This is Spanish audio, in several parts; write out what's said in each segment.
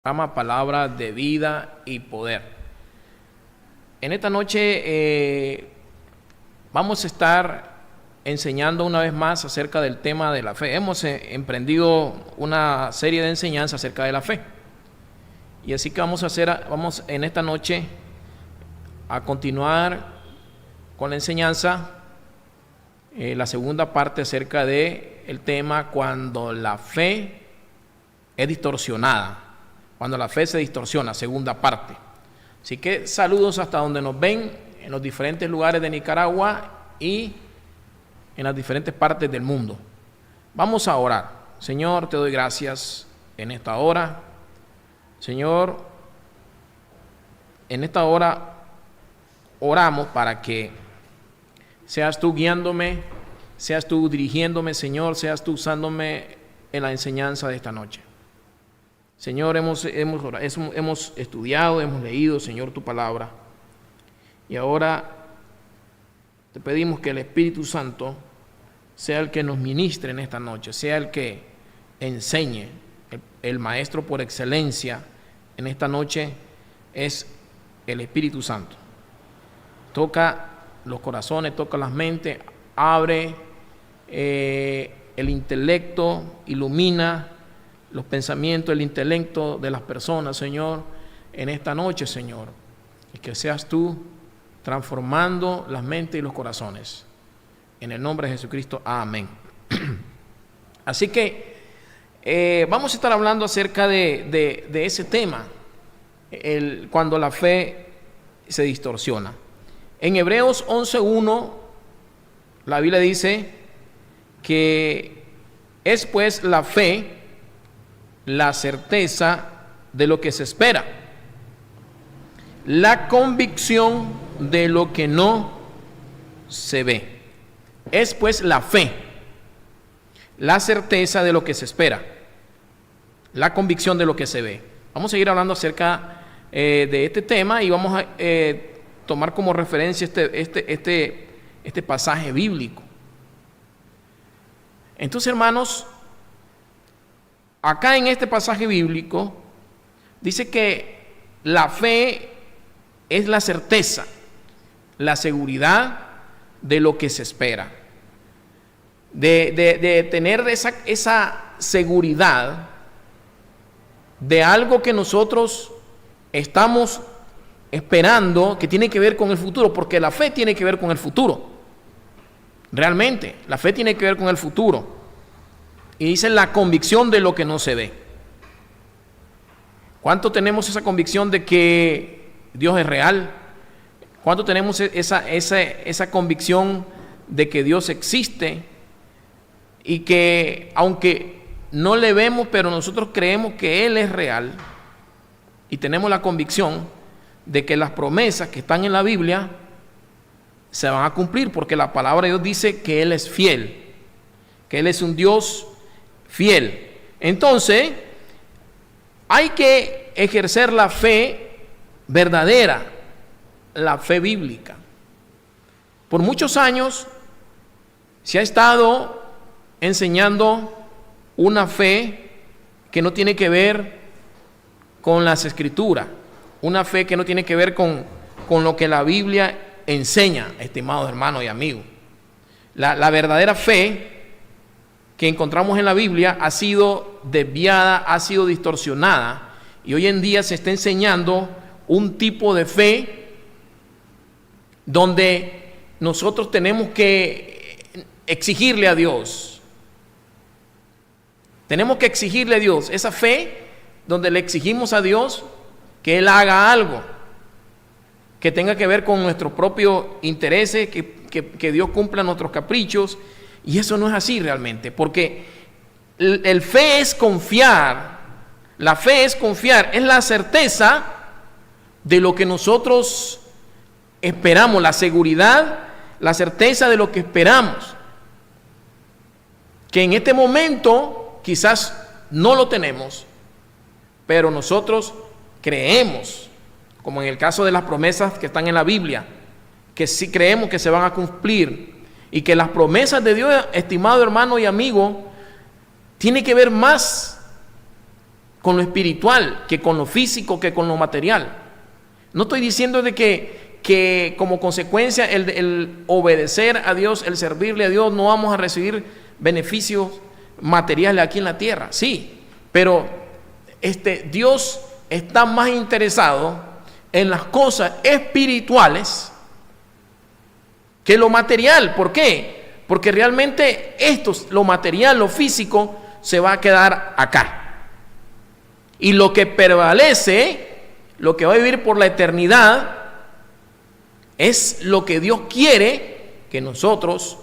Programa Palabra de Vida y Poder. En esta noche vamos a estar enseñando una vez más acerca del tema de la fe. Hemos emprendido una serie de enseñanzas acerca de la fe. Y así que vamos en esta noche a continuar con la enseñanza, la segunda parte acerca de el tema cuando la fe es distorsionada. Cuando la fe se distorsiona, segunda parte. Así que saludos hasta donde nos ven, en los diferentes lugares de Nicaragua y en las diferentes partes del mundo. Vamos a orar. Señor, te doy gracias en esta hora. Señor, en esta hora oramos para que seas tú guiándome, seas tú dirigiéndome, Señor, seas tú usándome en la enseñanza de esta noche. Señor, hemos estudiado, hemos leído, Señor, tu palabra. Y ahora te pedimos que el Espíritu Santo sea el que nos ministre en esta noche, sea el que enseñe. El maestro por excelencia en esta noche es el Espíritu Santo. Toca los corazones, toca las mentes, abre el intelecto, ilumina los pensamientos, el intelecto de las personas, Señor, en esta noche, Señor. Y que seas tú transformando las mentes y los corazones. En el nombre de Jesucristo, amén. Así que vamos a estar hablando acerca de ese tema, cuando la fe se distorsiona. En Hebreos 11:1, la Biblia dice que es pues la fe la certeza de lo que se espera, la convicción de lo que no se ve. Es pues la fe, la certeza de lo que se espera, la convicción de lo que se ve. Vamos a seguir hablando acerca de este tema y vamos a tomar como referencia este pasaje bíblico. Entonces, hermanos, acá en este pasaje bíblico dice que la fe es la certeza, la seguridad de lo que se espera. De tener esa seguridad de algo que nosotros estamos esperando, que tiene que ver con el futuro, porque la fe tiene que ver con el futuro. Realmente, la fe tiene que ver con el futuro. Y dice la convicción de lo que no se ve. ¿Cuánto tenemos esa convicción de que Dios es real? ¿Cuánto tenemos esa convicción de que Dios existe? Y que aunque no le vemos, pero nosotros creemos que Él es real. Y tenemos la convicción de que las promesas que están en la Biblia se van a cumplir, porque la palabra de Dios dice que Él es fiel, que Él es un Dios fiel. Entonces, hay que ejercer la fe verdadera, la fe bíblica. Por muchos años se ha estado enseñando una fe que no tiene que ver con las Escrituras, una fe que no tiene que ver con lo que la Biblia enseña, estimados hermanos y amigos. La verdadera fe que encontramos en la Biblia ha sido desviada, ha sido distorsionada, y hoy en día se está enseñando un tipo de fe donde nosotros tenemos que exigirle a Dios. Tenemos que exigirle a Dios esa fe donde le exigimos a Dios que Él haga algo que tenga que ver con nuestros propios intereses, que Dios cumpla nuestros caprichos. Y eso no es así realmente, porque el fe es confiar, la fe es confiar, es la certeza de lo que nosotros esperamos, la seguridad, la certeza de lo que esperamos, que en este momento quizás no lo tenemos, pero nosotros creemos, como en el caso de las promesas que están en la Biblia, que sí creemos que se van a cumplir. Y que las promesas de Dios, estimado hermano y amigo, tiene que ver más con lo espiritual que con lo físico, que con lo material. No estoy diciendo de que como consecuencia el obedecer a Dios, el servirle a Dios, no vamos a recibir beneficios materiales aquí en la tierra. Sí, pero Dios está más interesado en las cosas espirituales que lo material. ¿Por qué? Porque realmente lo material, lo físico, se va a quedar acá. Y lo que prevalece, lo que va a vivir por la eternidad, es lo que Dios quiere que nosotros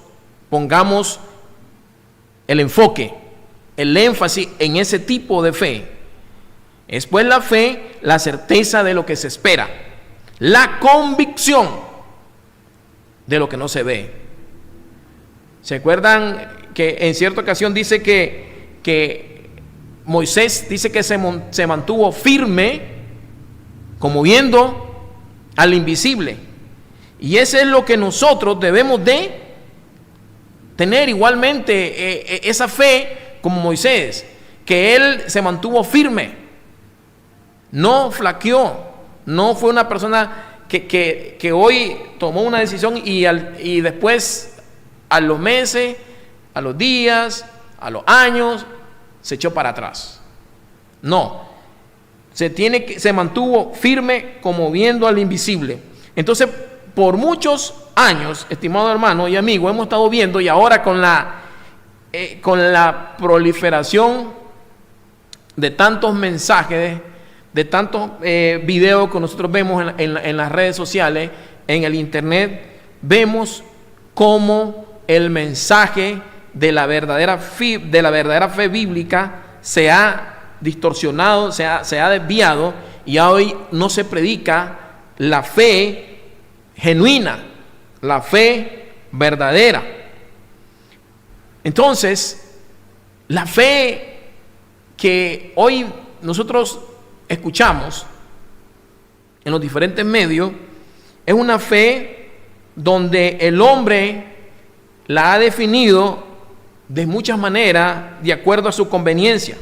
pongamos el enfoque, el énfasis en ese tipo de fe. Es pues la fe, la certeza de lo que se espera, la convicción de lo que no se ve. ¿Se acuerdan que en cierta ocasión dice que Moisés dice que se mantuvo firme, como viendo al invisible? Y eso es lo que nosotros debemos de tener igualmente, esa fe como Moisés, que él se mantuvo firme, no flaqueó, no fue una persona que hoy tomó una decisión y después a los meses, a los días, a los años, se echó para atrás. No, se mantuvo firme como viendo al invisible. Entonces, por muchos años, estimado hermano y amigo, hemos estado viendo, y ahora con la proliferación de tantos mensajes, de tantos videos que nosotros vemos en las redes sociales, en el internet, vemos cómo el mensaje de la verdadera fe bíblica se ha distorsionado, se ha desviado, y hoy no se predica la fe genuina, la fe verdadera. Entonces, la fe que hoy nosotros escuchamos en los diferentes medios es una fe donde el hombre la ha definido de muchas maneras de acuerdo a su conveniencia,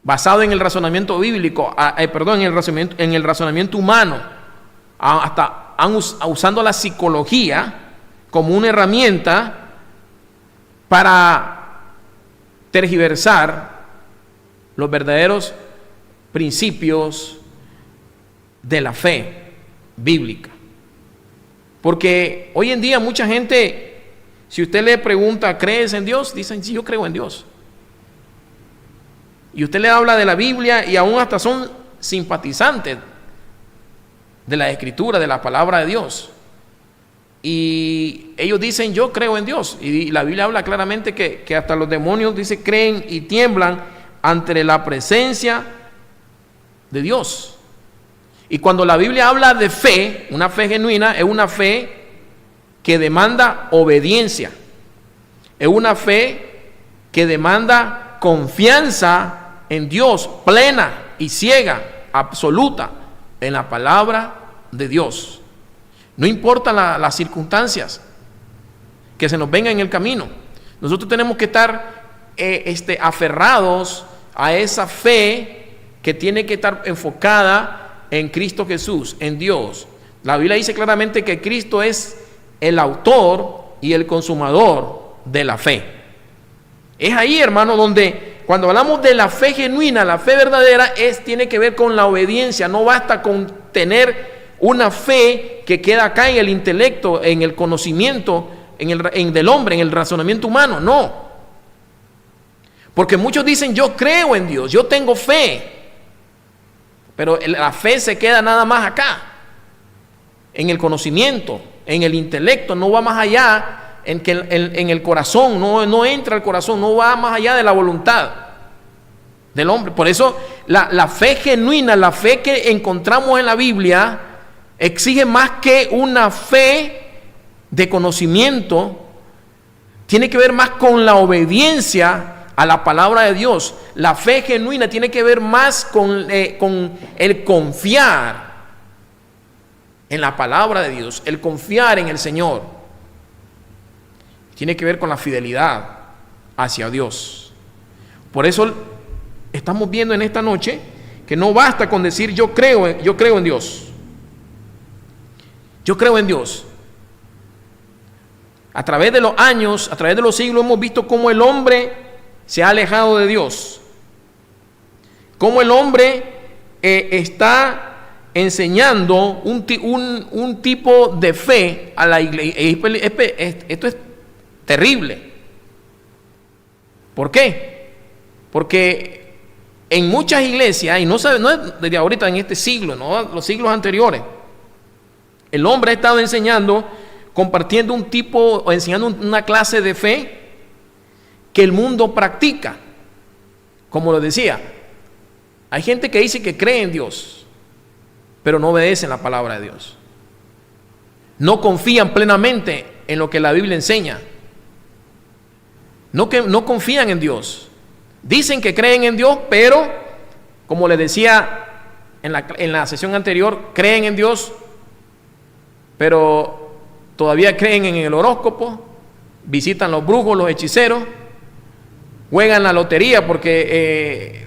basado en el razonamiento bíblico, en el razonamiento humano, hasta usando la psicología como una herramienta para tergiversar los verdaderos principios de la fe bíblica. Porque hoy en día mucha gente, si usted le pregunta, ¿crees en Dios? Dicen, sí, yo creo en Dios. Y usted le habla de la Biblia y aún hasta son simpatizantes de la Escritura, de la palabra de Dios. Y ellos dicen, yo creo en Dios. Y la Biblia habla claramente que hasta los demonios, dice, creen y tiemblan ante la presencia de Dios. Y cuando la Biblia habla de fe, una fe genuina, es una fe que demanda obediencia. Es una fe que demanda confianza en Dios, plena y ciega, absoluta, en la palabra de Dios. No importa las circunstancias que se nos vengan en el camino. Nosotros tenemos que estar aferrados a esa fe que tiene que estar enfocada en Cristo Jesús, en Dios. La Biblia dice claramente que Cristo es el autor y el consumador de la fe. Es ahí, hermano, donde cuando hablamos de la fe genuina, la fe verdadera, tiene que ver con la obediencia. No basta con tener una fe que queda acá en el intelecto, en el conocimiento del hombre, en el razonamiento humano. No. Porque muchos dicen, yo creo en Dios, yo tengo fe. Pero la fe se queda nada más acá, en el conocimiento, en el intelecto, no va más allá, en el corazón, no entra al corazón, no va más allá de la voluntad del hombre. Por eso la fe genuina, la fe que encontramos en la Biblia, exige más que una fe de conocimiento, tiene que ver más con la obediencia a la palabra de Dios. La fe genuina tiene que ver más con el confiar en la palabra de Dios, el confiar en el Señor. Tiene que ver con la fidelidad hacia Dios. Por eso estamos viendo en esta noche que no basta con decir yo creo en Dios. Yo creo en Dios. A través de los años, a través de los siglos hemos visto cómo el hombre se ha alejado de Dios. Cómo el hombre está enseñando un tipo de fe a la iglesia. Esto es terrible. ¿Por qué? Porque en muchas iglesias, y no es desde ahorita en este siglo, no los siglos anteriores, el hombre ha estado enseñando, compartiendo un tipo o enseñando una clase de fe que el mundo practica. Como lo decía, hay gente que dice que cree en Dios, pero no obedecen la palabra de Dios. No confían plenamente en lo que la Biblia enseña. No confían en Dios. Dicen que creen en Dios, pero, como les decía en la sesión anterior, creen en Dios, pero todavía creen en el horóscopo, visitan los brujos, los hechiceros, juegan la lotería porque,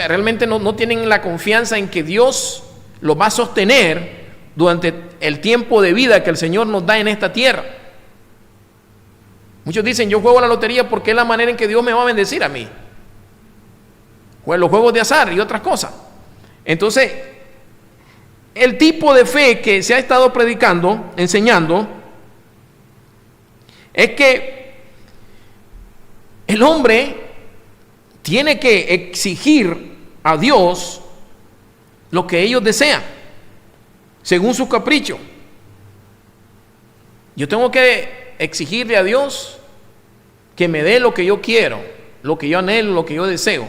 realmente no tienen la confianza en que Dios los va a sostener durante el tiempo de vida que el Señor nos da en esta tierra. Muchos dicen, yo juego la lotería porque es la manera en que Dios me va a bendecir a mí. Los juegos de azar y otras cosas. Entonces, el tipo de fe que se ha estado predicando, enseñando, es que el hombre tiene que exigir a Dios lo que ellos desean, según su capricho. Yo tengo que exigirle a Dios que me dé lo que yo quiero, lo que yo anhelo, lo que yo deseo.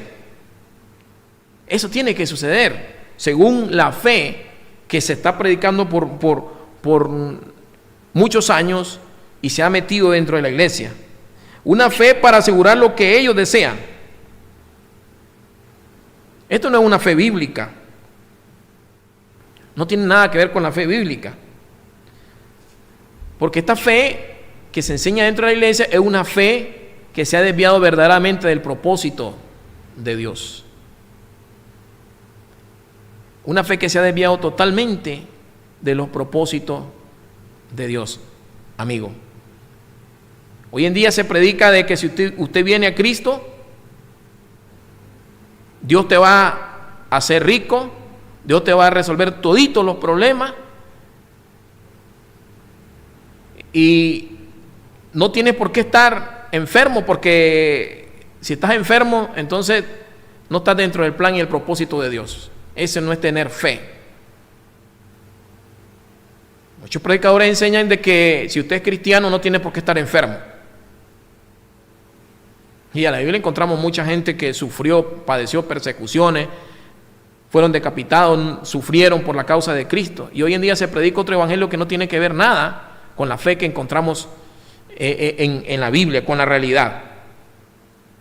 Eso tiene que suceder según la fe que se está predicando por muchos años y se ha metido dentro de la iglesia. Una fe para asegurar lo que ellos desean. Esto no es una fe bíblica. No tiene nada que ver con la fe bíblica. Porque esta fe que se enseña dentro de la iglesia es una fe que se ha desviado verdaderamente del propósito de Dios. Una fe que se ha desviado totalmente de los propósitos de Dios, amigo. Hoy en día se predica de que si usted viene a Cristo, Dios te va a hacer rico, Dios te va a resolver toditos los problemas y no tienes por qué estar enfermo, porque si estás enfermo, entonces no estás dentro del plan y el propósito de Dios. Ese no es tener fe. Muchos predicadores enseñan de que si usted es cristiano no tiene por qué estar enfermo. Y en la Biblia encontramos mucha gente que padeció persecuciones, fueron decapitados, sufrieron por la causa de Cristo. Y hoy en día se predica otro evangelio que no tiene que ver nada con la fe que encontramos en la Biblia, con la realidad.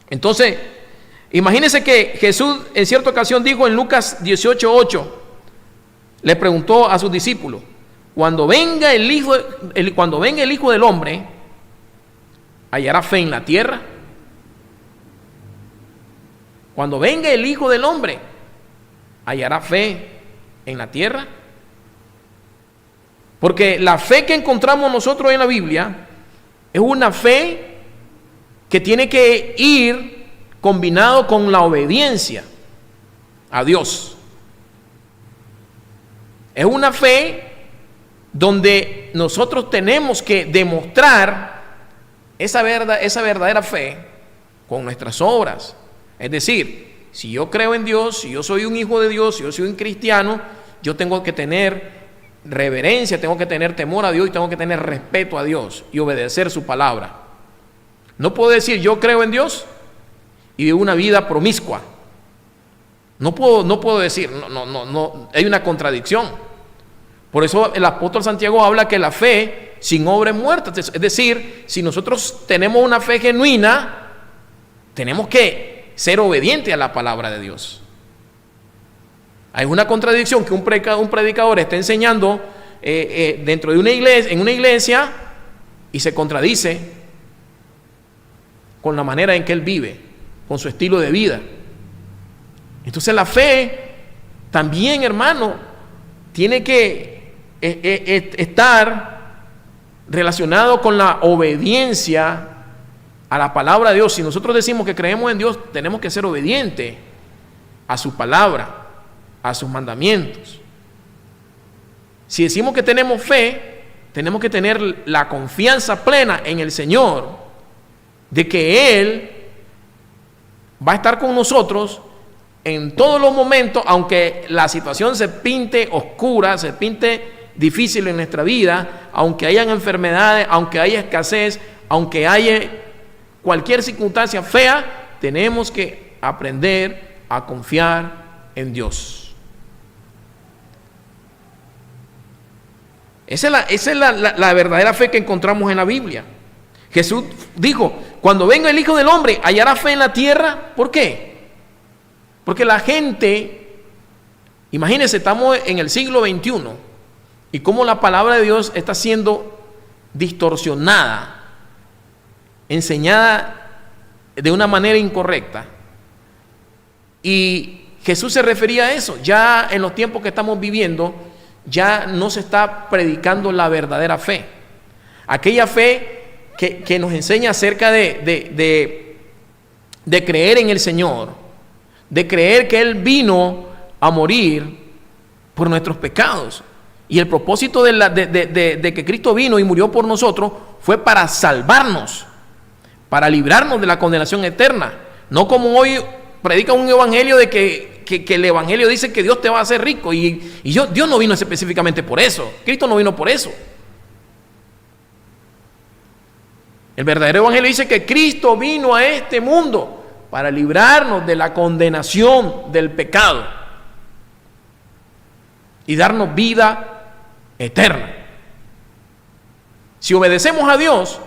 Entonces, imagínense que Jesús en cierta ocasión dijo en Lucas 18:8, le preguntó a sus discípulos, cuando venga el Hijo del Hombre, ¿hallará fe en la tierra? Cuando venga el Hijo del Hombre, ¿hallará fe en la tierra? Porque la fe que encontramos nosotros en la Biblia es una fe que tiene que ir combinado con la obediencia a Dios. Es una fe donde nosotros tenemos que demostrar esa verdadera fe con nuestras obras. Es decir, si yo creo en Dios, si yo soy un hijo de Dios, si yo soy un cristiano, yo tengo que tener reverencia, tengo que tener temor a Dios y tengo que tener respeto a Dios y obedecer su palabra. No puedo decir yo creo en Dios y vivo una vida promiscua. No puedo decir, no, hay una contradicción. Por eso el apóstol Santiago habla que la fe sin obra es muerta. Es decir, si nosotros tenemos una fe genuina, tenemos que ser obedientes a la palabra de Dios. Hay una contradicción que un predicador está enseñando dentro de una iglesia y se contradice con la manera en que él vive, con su estilo de vida. Entonces la fe también, hermano, tiene que estar relacionado con la obediencia a la palabra de Dios. Si nosotros decimos que creemos en Dios, tenemos que ser obedientes a su palabra, a sus mandamientos. Si decimos que tenemos fe, tenemos que tener la confianza plena en el Señor de que Él va a estar con nosotros en todos los momentos, aunque la situación se pinte oscura, se pinte difícil en nuestra vida, aunque hayan enfermedades, aunque haya escasez, aunque haya cualquier circunstancia fea, tenemos que aprender a confiar en Dios. Esa es la verdadera fe que encontramos en la Biblia. Jesús dijo, cuando venga el Hijo del Hombre, ¿hallará fe en la tierra? ¿Por qué? Porque la gente, imagínense, estamos en el siglo XXI y cómo la palabra de Dios está siendo distorsionada, enseñada de una manera incorrecta. Y Jesús se refería a eso. Ya en los tiempos que estamos viviendo, ya no se está predicando la verdadera fe. Aquella fe que nos enseña acerca de creer en el Señor, de creer que Él vino a morir por nuestros pecados. Y el propósito de que Cristo vino y murió por nosotros fue para salvarnos, para librarnos de la condenación eterna. No como hoy predica un evangelio de que el evangelio dice que Dios te va a hacer rico. Y Dios no vino específicamente por eso. Cristo no vino por eso. El verdadero evangelio dice que Cristo vino a este mundo para librarnos de la condenación del pecado y darnos vida eterna. Si obedecemos a Dios,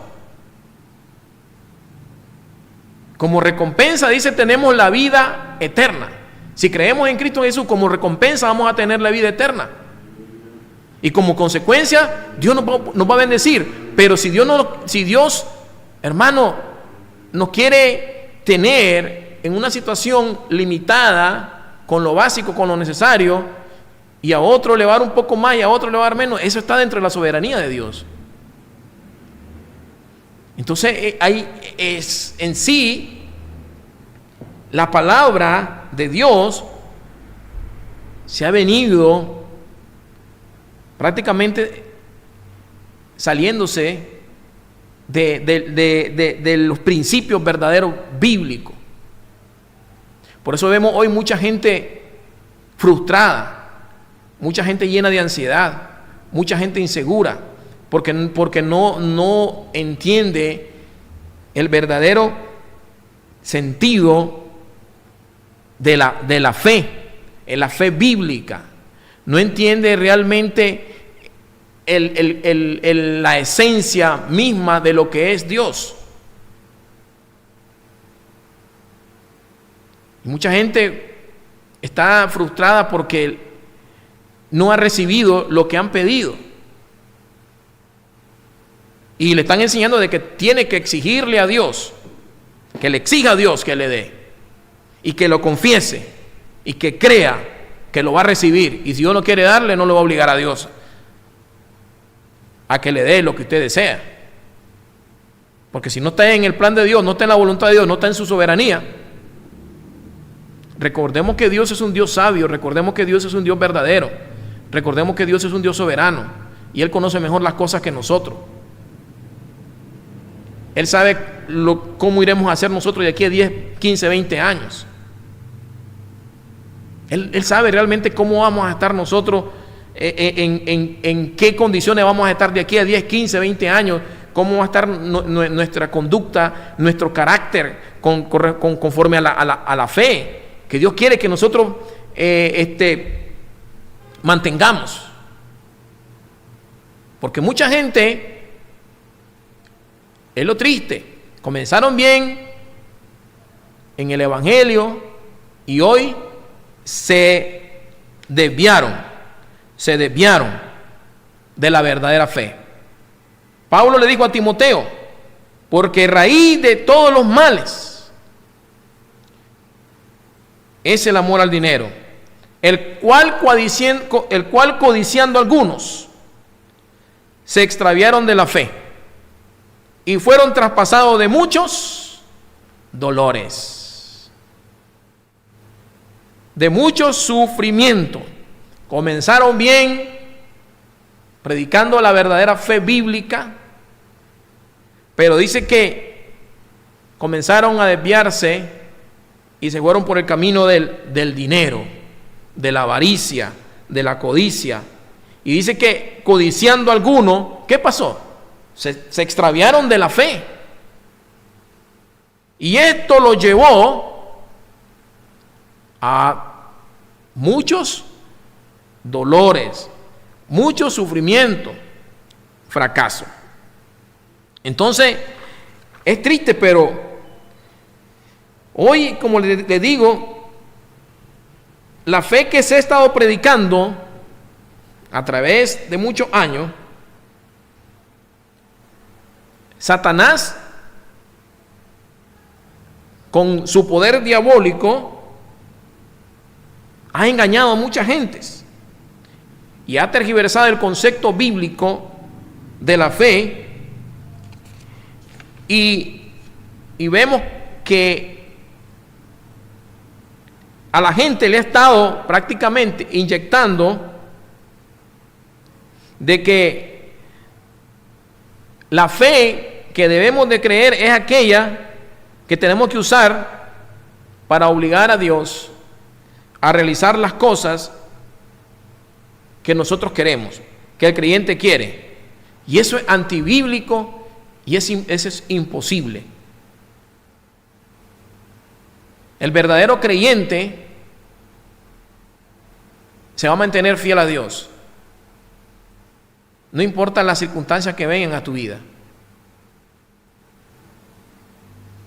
como recompensa, dice, tenemos la vida eterna. Si creemos en Cristo Jesús, como recompensa vamos a tener la vida eterna. Y como consecuencia, Dios nos va a bendecir. Pero si Dios, hermano, nos quiere tener en una situación limitada, con lo básico, con lo necesario, y a otro le va a dar un poco más y a otro le va a dar menos, eso está dentro de la soberanía de Dios. Entonces, ahí es en sí la palabra de Dios se ha venido prácticamente saliéndose de los principios verdaderos bíblicos. Por eso vemos hoy mucha gente frustrada, mucha gente llena de ansiedad, mucha gente insegura, porque no entiende el verdadero sentido de la fe, en la fe bíblica. No entiende realmente la esencia misma de lo que es Dios. Y mucha gente está frustrada porque no ha recibido lo que han pedido. Y le están enseñando de que tiene que exigirle a Dios, que le exija a Dios que le dé, y que lo confiese, y que crea que lo va a recibir. Y si Dios no quiere darle, no lo va a obligar a Dios a que le dé lo que usted desea. Porque si no está en el plan de Dios, no está en la voluntad de Dios, no está en su soberanía. Recordemos que Dios es un Dios sabio, recordemos que Dios es un Dios verdadero, recordemos que Dios es un Dios soberano y Él conoce mejor las cosas que nosotros. Él sabe cómo iremos a hacer nosotros de aquí a 10, 15, 20 años. Él sabe realmente cómo vamos a estar nosotros, en qué condiciones vamos a estar de aquí a 10, 15, 20 años, cómo va a estar nuestra conducta, nuestro carácter conforme a la fe que Dios quiere que nosotros mantengamos. Porque mucha gente, es lo triste, comenzaron bien en el evangelio y hoy se desviaron de la verdadera fe. Pablo le dijo a Timoteo, porque raíz de todos los males es el amor al dinero, el cual codiciando algunos se extraviaron de la fe y fueron traspasados de muchos dolores, de mucho sufrimiento. Comenzaron bien, predicando la verdadera fe bíblica, pero dice que comenzaron a desviarse y se fueron por el camino del dinero, de la avaricia, de la codicia. Y dice que codiciando a alguno, ¿qué pasó? Se extraviaron de la fe. Y esto lo llevó a muchos dolores, mucho sufrimiento, fracaso. Entonces, es triste, pero hoy, como le digo, la fe que se ha estado predicando a través de muchos años, Satanás, con su poder diabólico, ha engañado a muchas gentes y ha tergiversado el concepto bíblico de la fe, y vemos que a la gente le ha estado prácticamente inyectando de que la fe que debemos de creer es aquella que tenemos que usar para obligar a Dios a realizar las cosas que nosotros queremos, que el creyente quiere. Y eso es antibíblico y eso es imposible. El verdadero creyente se va a mantener fiel a Dios, no importa las circunstancias que vengan a tu vida.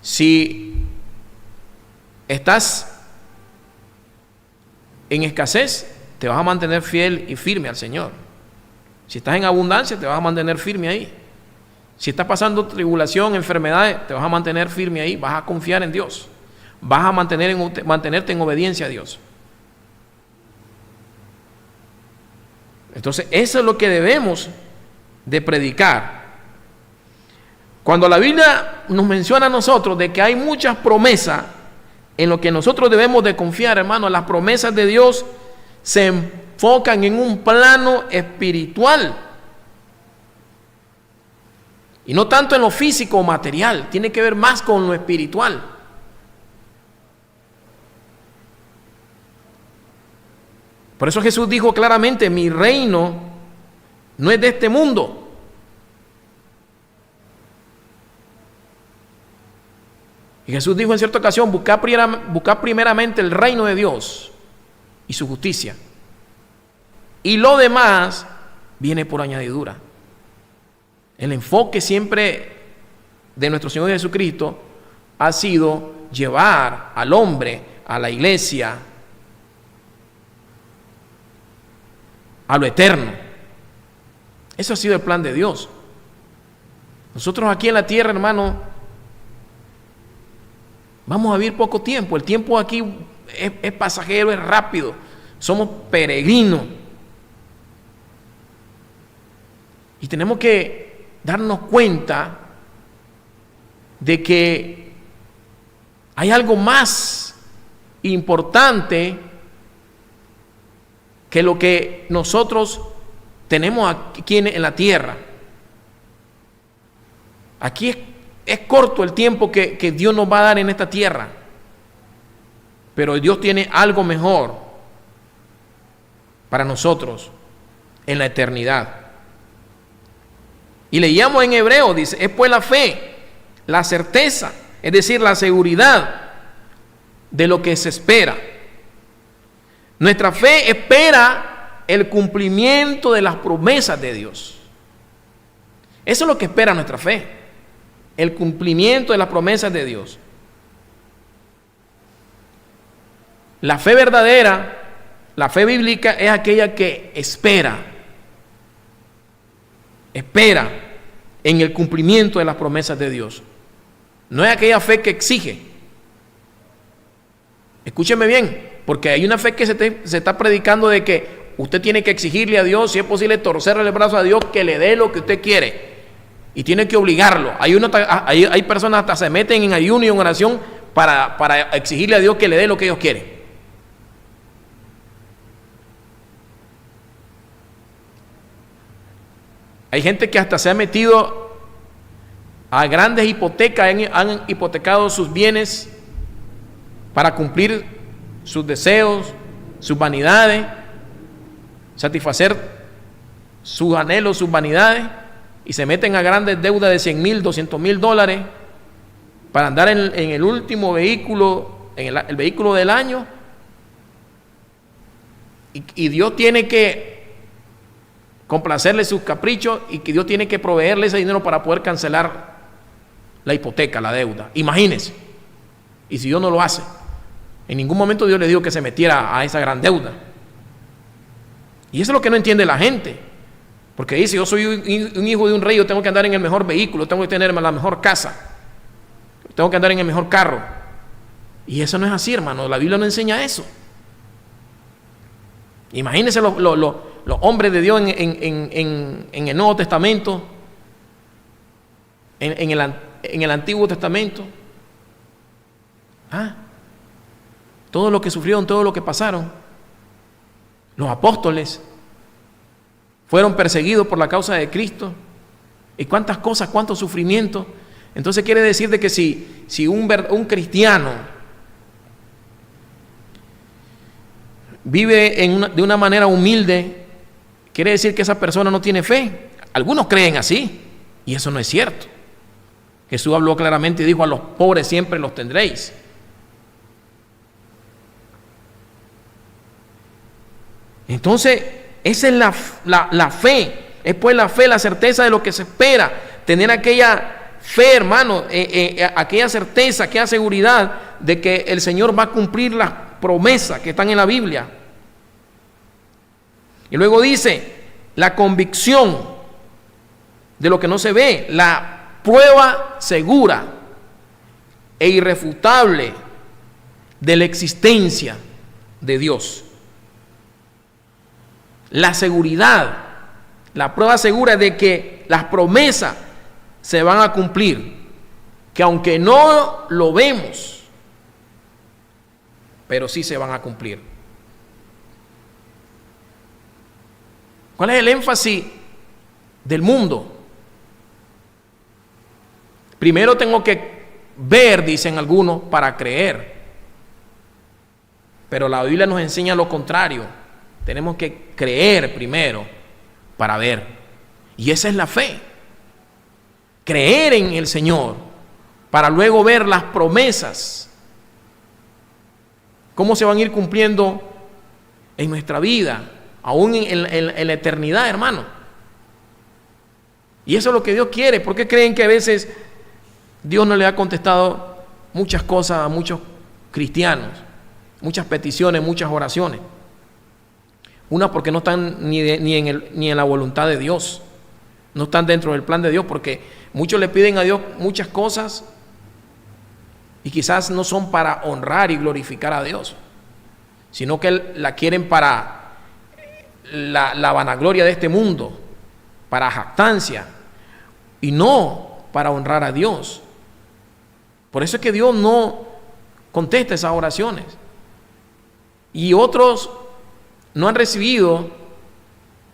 Si estás en escasez, te vas a mantener fiel y firme al Señor. Si estás en abundancia, te vas a mantener firme ahí. Si estás pasando tribulación, enfermedades, te vas a mantener firme ahí. Vas a confiar en Dios. Vas a mantenerte en obediencia a Dios. Entonces, eso es lo que debemos de predicar. Cuando la Biblia nos menciona a nosotros de que hay muchas promesas en lo que nosotros debemos de confiar, hermano, las promesas de Dios se enfocan en un plano espiritual y no tanto en lo físico o material. Tiene que ver más con lo espiritual. Por eso Jesús dijo claramente: mi reino no es de este mundo. Y Jesús dijo en cierta ocasión: buscad primeramente el reino de Dios y su justicia, y lo demás viene por añadidura. El enfoque siempre de nuestro Señor Jesucristo ha sido llevar al hombre, a la iglesia, a lo eterno. Eso ha sido el plan de Dios. Nosotros aquí en la tierra, hermano, vamos a vivir poco tiempo. El tiempo aquí es pasajero, es rápido. Somos peregrinos. Y tenemos que darnos cuenta de que hay algo más importante que lo que nosotros tenemos aquí en la tierra. Aquí es corto el tiempo que Dios nos va a dar en esta tierra, pero Dios tiene algo mejor para nosotros en la eternidad. Y leíamos en Hebreo, dice: es pues la fe, la certeza, es decir, la seguridad de lo que se espera. Nuestra fe espera el cumplimiento de las promesas de Dios. Eso es lo que espera nuestra fe, el cumplimiento de las promesas de Dios. La fe verdadera, la fe bíblica, es aquella que espera en el cumplimiento de las promesas de Dios. No es aquella fe que exige. Escúcheme bien, porque hay una fe que se está predicando de que usted tiene que exigirle a Dios, si es posible, torcerle el brazo a Dios que le dé lo que usted quiere. Y tiene que obligarlo. Hay personas hasta se meten en ayuno y en oración para exigirle a Dios que le dé lo que ellos quieren. Hay gente que hasta se ha metido a grandes hipotecas, han hipotecado sus bienes para cumplir sus deseos, sus vanidades, satisfacer sus anhelos, sus vanidades, y se meten a grandes deudas de 100,000, 200,000 dólares para andar en el último vehículo, en el vehículo del año, y Dios tiene que complacerle sus caprichos y que Dios tiene que proveerle ese dinero para poder cancelar la hipoteca, la deuda. Imagínense. Y si Dios no lo hace, en ningún momento Dios le dijo que se metiera a esa gran deuda. Y eso es lo que no entiende la gente. Porque dice, yo soy un hijo de un rey, yo tengo que andar en el mejor vehículo, tengo que tener la mejor casa, tengo que andar en el mejor carro. Y eso no es así, hermano. La Biblia no enseña eso. Imagínense los hombres de Dios en el Nuevo Testamento, en el Antiguo Testamento. Todo lo que sufrieron, todo lo que pasaron. Los apóstoles fueron perseguidos por la causa de Cristo. Y cuántas cosas, cuántos sufrimientos. Entonces quiere decir de que si un cristiano vive de una manera humilde, quiere decir que esa persona no tiene fe. Algunos creen así, y eso no es cierto. Jesús habló claramente y dijo, a los pobres siempre los tendréis. Entonces, esa es la fe. Es pues la fe, la certeza de lo que se espera. Tener aquella fe, hermano, aquella certeza, aquella seguridad de que el Señor va a cumplir las promesas que están en la Biblia. Y luego dice, la convicción de lo que no se ve, la prueba segura e irrefutable de la existencia de Dios. La seguridad, la prueba segura de que las promesas se van a cumplir, que aunque no lo vemos, pero sí se van a cumplir. ¿Cuál es el énfasis del mundo? Primero tengo que ver, dicen algunos, para creer. Pero la Biblia nos enseña lo contrario. Tenemos que creer primero para ver. Y esa es la fe. Creer en el Señor para luego ver las promesas. Cómo se van a ir cumpliendo en nuestra vida, aún en la eternidad, hermano. Y eso es lo que Dios quiere. ¿Por qué creen que a veces Dios no le ha contestado muchas cosas a muchos cristianos? Muchas peticiones, muchas oraciones. Una, porque no están ni en la voluntad de Dios. No están dentro del plan de Dios, porque muchos le piden a Dios muchas cosas y quizás no son para honrar y glorificar a Dios, sino que la quieren para la vanagloria de este mundo, para jactancia, y no para honrar a Dios. Por eso es que Dios no contesta esas oraciones. Y otros no han recibido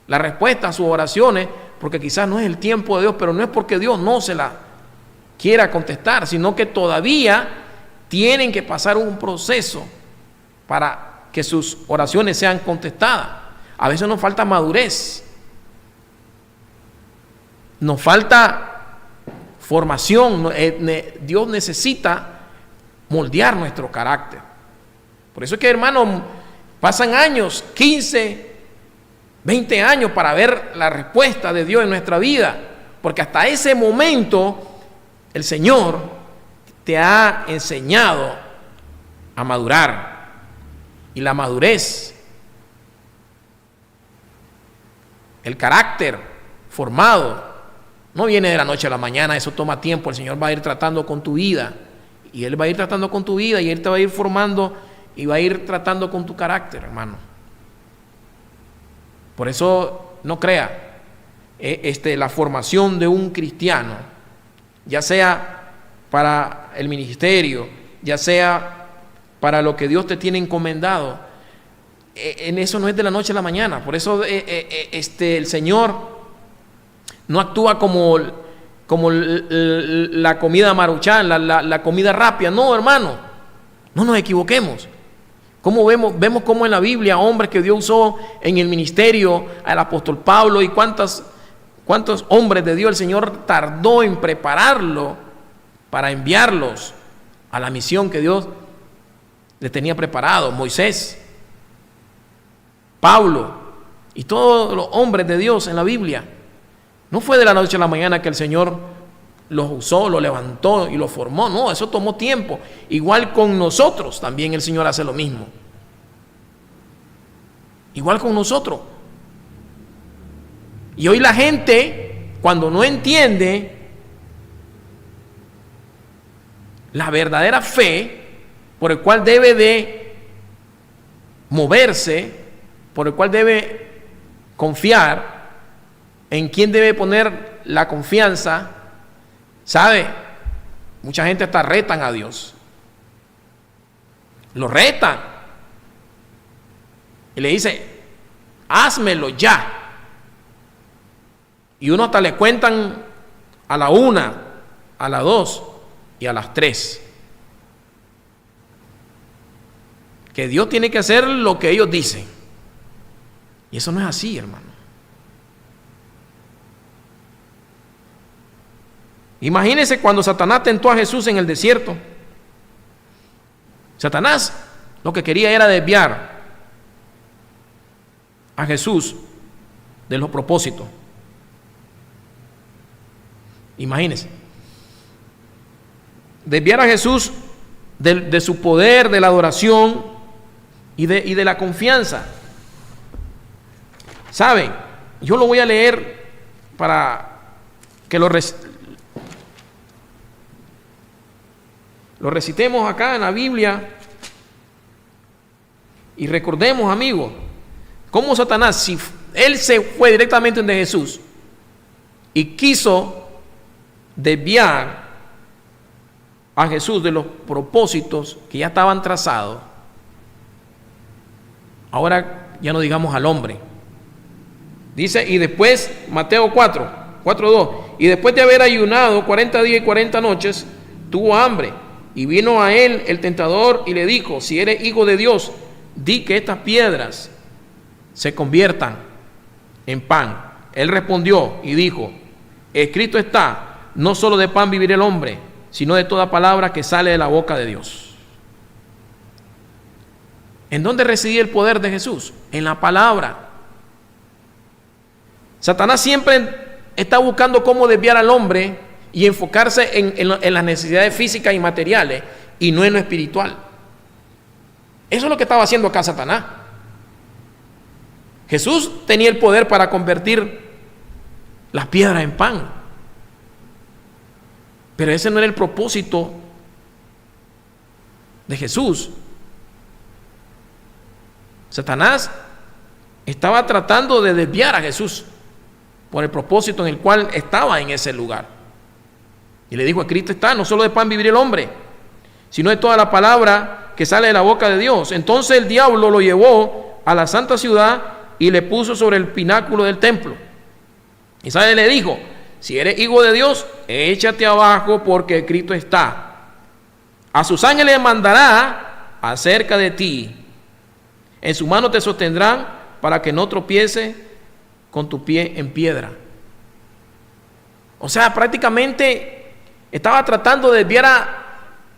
la respuesta a sus oraciones porque quizás no es el tiempo de Dios, pero no es porque Dios no se la quiera contestar, sino que todavía tienen que pasar un proceso para que sus oraciones sean contestadas. A veces nos falta madurez, nos falta formación. Dios necesita moldear nuestro carácter. Por eso es que, hermano, pasan años, 15, 20 años para ver la respuesta de Dios en nuestra vida, porque hasta ese momento el Señor te ha enseñado a madurar. Y la madurez, el carácter formado, no viene de la noche a la mañana. Eso toma tiempo. El Señor va a ir tratando con tu vida, y Él va a ir tratando con tu vida, y Él te va a ir formando y va a ir tratando con tu carácter, hermano. Por eso no crea, la formación de un cristiano, ya sea para el ministerio, ya sea para lo que Dios te tiene encomendado, en eso no es de la noche a la mañana. Por eso el Señor no actúa como la comida maruchan, la comida rápida. No, hermano, no nos equivoquemos. Como vemos cómo en la Biblia hombres que Dios usó en el ministerio, al apóstol Pablo, y cuántos hombres de Dios el Señor tardó en prepararlo para enviarlos a la misión que Dios les tenía preparado. Moisés, Pablo y todos los hombres de Dios en la Biblia. No fue de la noche a la mañana que el Señor los usó, los levantó y los formó. No, eso tomó tiempo. Igual con nosotros también el Señor hace lo mismo. Igual con nosotros. Y hoy la gente, cuando no entiende la verdadera fe por el cual debe de moverse, por el cual debe confiar, en quién debe poner la confianza, ¿sabe? Mucha gente hasta retan a Dios. Lo retan. Y le dice, házmelo ya. Y uno hasta le cuentan a la 1, a las 2 y a las 3. Que Dios tiene que hacer lo que ellos dicen. Y eso no es así, hermano. Imagínense cuando Satanás tentó a Jesús en el desierto. Satanás lo que quería era desviar a Jesús de los propósitos. Imagínense. Desviar a Jesús de su poder, de la adoración y de la confianza. ¿Saben? Yo lo voy a leer para que lo recitemos acá en la Biblia y recordemos, amigos, cómo Satanás, si él se fue directamente de Jesús y quiso desviar a Jesús de los propósitos que ya estaban trazados, ahora ya no digamos al hombre. Dice, y después, Mateo 4:2, y después de haber ayunado 40 días y 40 noches, tuvo hambre. Y vino a él el tentador y le dijo, si eres hijo de Dios, di que estas piedras se conviertan en pan. Él respondió y dijo, escrito está, no solo de pan vivirá el hombre, sino de toda palabra que sale de la boca de Dios. ¿En dónde residía el poder de Jesús? En la palabra. Satanás siempre está buscando cómo desviar al hombre y enfocarse en las necesidades físicas y materiales y no en lo espiritual. Eso es lo que estaba haciendo acá Satanás. Jesús tenía el poder para convertir las piedras en pan, pero ese no era el propósito de Jesús. Satanás estaba tratando de desviar a Jesús por el propósito en el cual estaba en ese lugar. Y le dijo, escrito está, no solo de pan vivirá el hombre, sino de toda la palabra que sale de la boca de Dios. Entonces el diablo lo llevó a la santa ciudad y le puso sobre el pináculo del templo. Y sabe, le dijo, si eres hijo de Dios, échate abajo, porque escrito está, a sus ángeles mandará acerca de ti, en su mano te sostendrán para que no tropiece con tu pie en piedra. O sea, prácticamente estaba tratando de desviar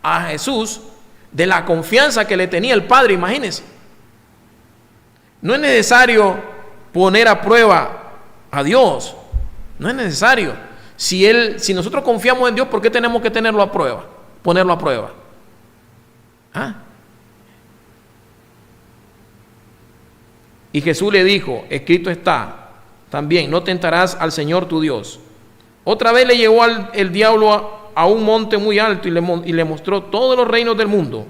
a Jesús de la confianza que le tenía el Padre. Imagínense. No es necesario poner a prueba a Dios. No es necesario. Si nosotros confiamos en Dios, ¿por qué tenemos que tenerlo a prueba? Ponerlo a prueba. ¿Ah? Y Jesús le dijo, escrito está también, no tentarás al Señor tu Dios. Otra vez le llevó el diablo a un monte muy alto y le mostró todos los reinos del mundo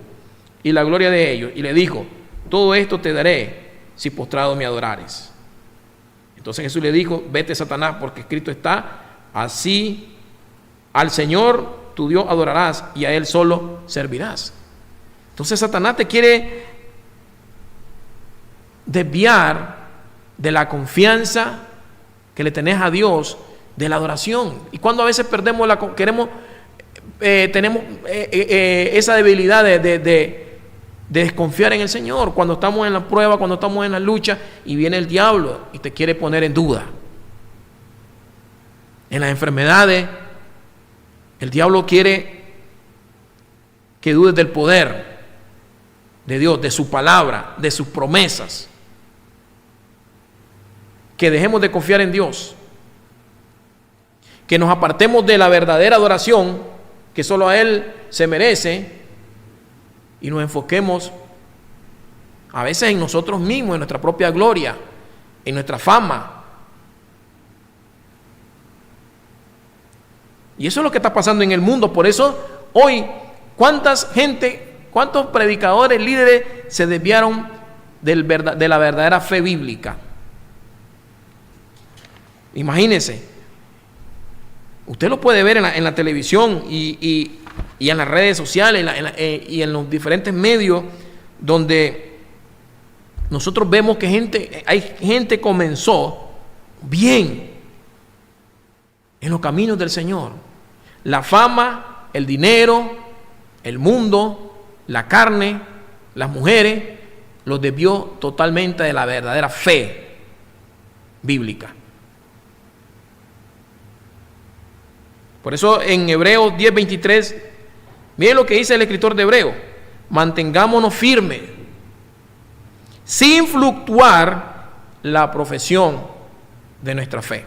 y la gloria de ellos. Y le dijo: todo esto te daré si postrado me adorares. Entonces Jesús le dijo: vete, Satanás, porque escrito está: así al Señor tu Dios adorarás y a Él solo servirás. Entonces Satanás te quiere desviar de la confianza que le tenés a Dios, de la adoración. Y cuando a veces perdemos tenemos esa debilidad de desconfiar en el Señor, cuando estamos en la prueba, cuando estamos en la lucha, y viene el diablo y te quiere poner en duda. En las enfermedades, el diablo quiere que dudes del poder de Dios, de su palabra, de sus promesas, que dejemos de confiar en Dios, que nos apartemos de la verdadera adoración que solo a Él se merece, y nos enfoquemos a veces en nosotros mismos, en nuestra propia gloria, en nuestra fama. Y eso es lo que está pasando en el mundo. Por eso hoy, cuántos predicadores, líderes se desviaron de la verdadera fe bíblica. Imagínense, usted lo puede ver en la televisión y en las redes sociales y en los diferentes medios, donde nosotros vemos que hay gente comenzó bien en los caminos del Señor. La fama, el dinero, el mundo, la carne, las mujeres, los desvió totalmente de la verdadera fe bíblica. Por eso en Hebreos 10:23, miren lo que dice el escritor de Hebreos: mantengámonos firmes, sin fluctuar la profesión de nuestra fe.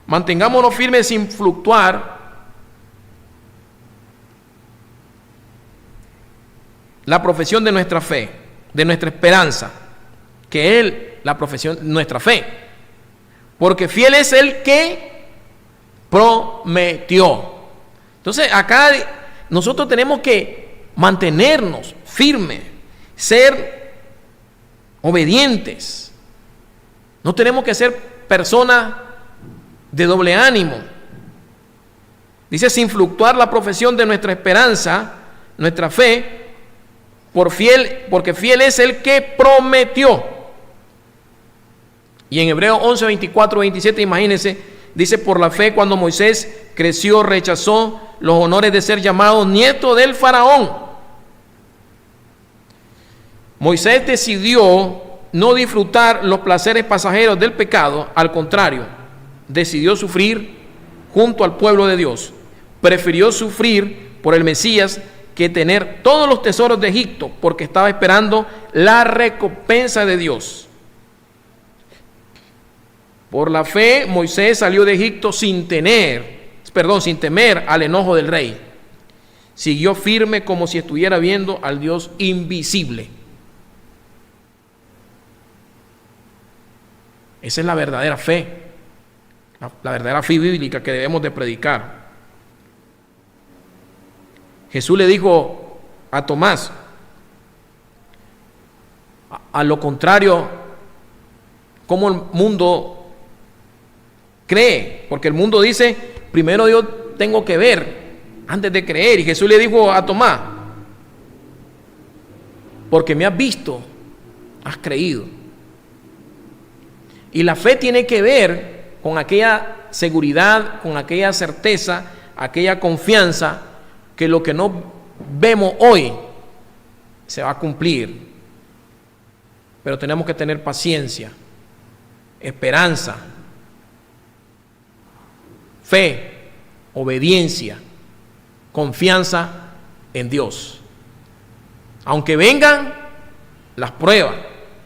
Mantengámonos firmes sin fluctuar la profesión de nuestra fe, de nuestra esperanza, que es la profesión de nuestra fe. Porque fiel es el que prometió. Entonces acá nosotros tenemos que mantenernos firmes, ser obedientes. No tenemos que ser personas de doble ánimo. Dice: sin fluctuar la profesión de nuestra esperanza, nuestra fe, porque fiel es el que prometió. Y en Hebreos 11, 24, 27, imagínense, dice: por la fe, cuando Moisés creció, rechazó los honores de ser llamado nieto del faraón. Moisés decidió no disfrutar los placeres pasajeros del pecado. Al contrario, decidió sufrir junto al pueblo de Dios. Prefirió sufrir por el Mesías que tener todos los tesoros de Egipto, porque estaba esperando la recompensa de Dios. Por la fe, Moisés salió de Egipto sin temer al enojo del rey. Siguió firme como si estuviera viendo al Dios invisible. Esa es la verdadera fe, la verdadera fe bíblica que debemos de predicar. Jesús le dijo a Tomás: a lo contrario, ¿cómo el mundo cree? Porque el mundo dice: primero yo tengo que ver antes de creer. Y Jesús le dijo a Tomás: porque me has visto, has creído. Y la fe tiene que ver con aquella seguridad, con aquella certeza, aquella confianza que lo que no vemos hoy se va a cumplir. Pero tenemos que tener paciencia, esperanza, fe, obediencia, confianza en Dios. Aunque vengan las pruebas,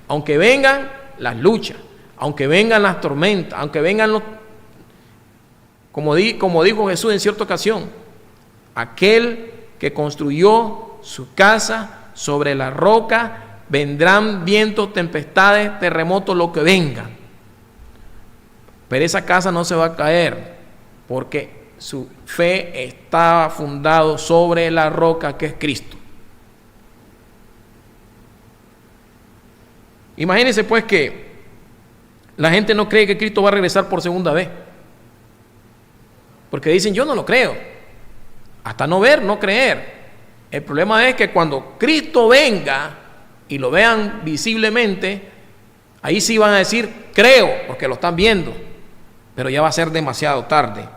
aunque vengan las luchas, aunque vengan las tormentas, aunque vengan como dijo Jesús en cierta ocasión: aquel que construyó su casa sobre la roca, vendrán vientos, tempestades, terremotos, lo que venga, pero esa casa no se va a caer, porque su fe está fundado sobre la roca que es Cristo. Imagínense pues que la gente no cree que Cristo va a regresar por segunda vez. Porque dicen, yo no lo creo. Hasta no ver, no creer. El problema es que cuando Cristo venga y lo vean visiblemente, ahí sí van a decir, creo, porque lo están viendo. Pero ya va a ser demasiado tarde.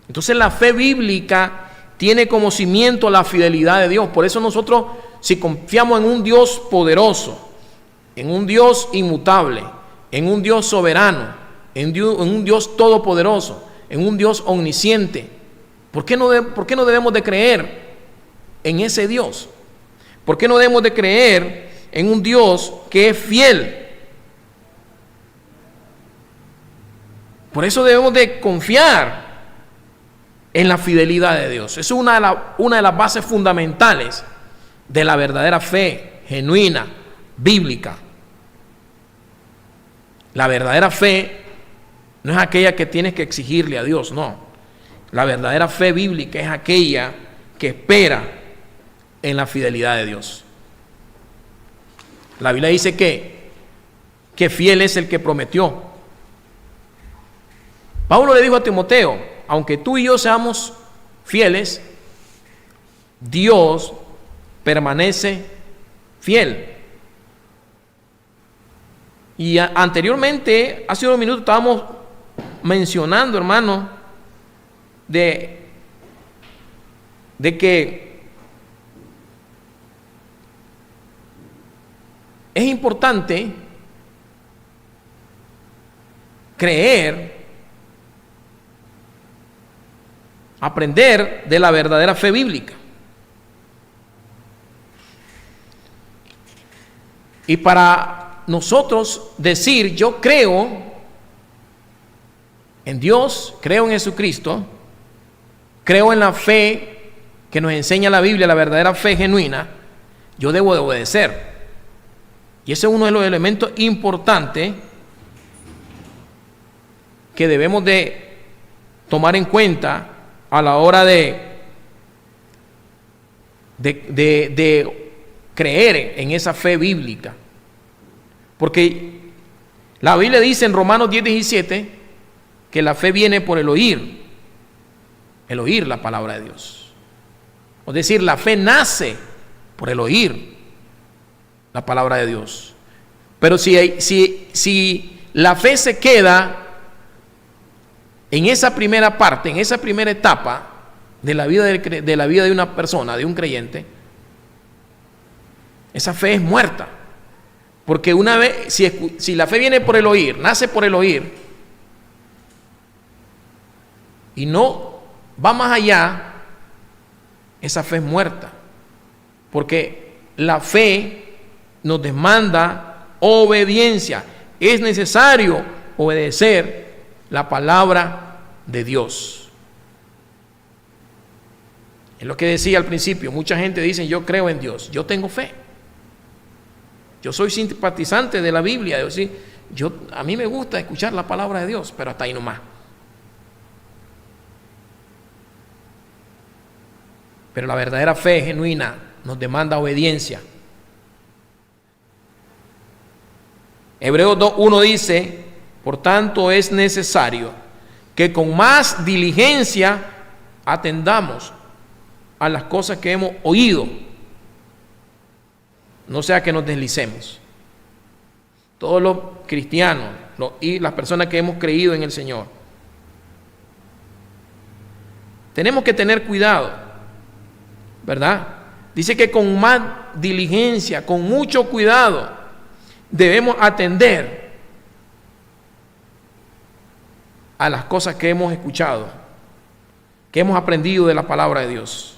Entonces la fe bíblica tiene como cimiento la fidelidad de Dios. Por eso nosotros, si confiamos en un Dios poderoso, en un Dios inmutable, en un Dios soberano, en un Dios todopoderoso, en un Dios omnisciente, ¿por qué no debemos de creer en ese Dios? ¿Por qué no debemos de creer en un Dios que es fiel? Por eso debemos de confiar en la fidelidad de Dios. Es una de las bases fundamentales de la verdadera fe genuina, bíblica. La verdadera fe no es aquella que tienes que exigirle a Dios, no. La verdadera fe bíblica es aquella que espera en la fidelidad de Dios. La Biblia dice que fiel es el que prometió. Pablo le dijo a Timoteo, aunque tú y yo seamos fieles, Dios permanece fiel. Y anteriormente, hace unos minutos estábamos mencionando, hermano, de que es importante creer, aprender de la verdadera fe bíblica. Y para nosotros decir, yo creo en Dios, creo en Jesucristo, creo en la fe que nos enseña la Biblia, la verdadera fe genuina, yo debo de obedecer. Y ese es uno de los elementos importantes que debemos de tomar en cuenta a la hora de creer en esa fe bíblica. Porque la Biblia dice en Romanos 10:17 que la fe viene por el oír la palabra de Dios. Es decir, la fe nace por el oír la palabra de Dios. Pero si la fe se queda en esa primera parte, en esa primera etapa de la vida de una persona, de un creyente, esa fe es muerta. Porque una vez, si la fe viene por el oír, nace por el oír, y no va más allá, esa fe es muerta. Porque la fe nos demanda obediencia. Es necesario obedecer la palabra de Dios. Es lo que decía al principio. Mucha gente dice, yo creo en Dios, yo tengo fe. Yo soy simpatizante de la Biblia. A mí me gusta escuchar la palabra de Dios, pero hasta ahí nomás. Pero la verdadera fe genuina nos demanda obediencia. Hebreos 2:1 dice, por tanto es necesario que con más diligencia atendamos a las cosas que hemos oído, no sea que nos deslicemos. Todos los cristianos y las personas que hemos creído en el Señor, tenemos que tener cuidado, ¿verdad? Dice que con más diligencia, con mucho cuidado, debemos atender a las cosas que hemos escuchado, que hemos aprendido de la palabra de Dios.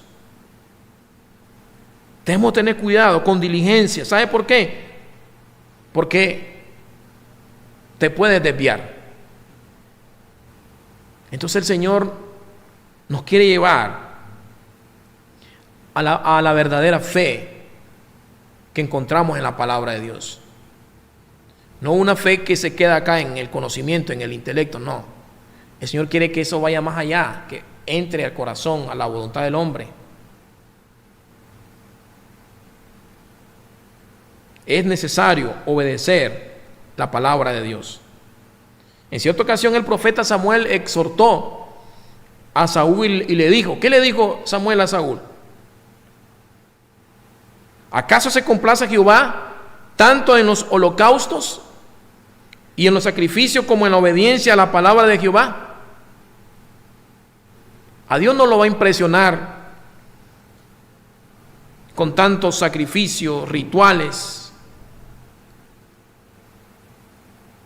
Debemos tener cuidado, con diligencia. ¿Sabe por qué? Porque te puedes desviar. Entonces el Señor nos quiere llevar a la verdadera fe que encontramos en la palabra de Dios. No una fe que se queda acá en el conocimiento, en el intelecto, no. El Señor quiere que eso vaya más allá, que entre al corazón, a la voluntad del hombre. es necesario obedecer la palabra de Dios. En cierta ocasión el profeta Samuel exhortó a Saúl y le dijo, ¿qué le dijo Samuel a Saúl? ¿Acaso se complace Jehová tanto en los holocaustos y en los sacrificios como en la obediencia a la palabra de Jehová? A Dios no lo va a impresionar con tantos sacrificios, rituales,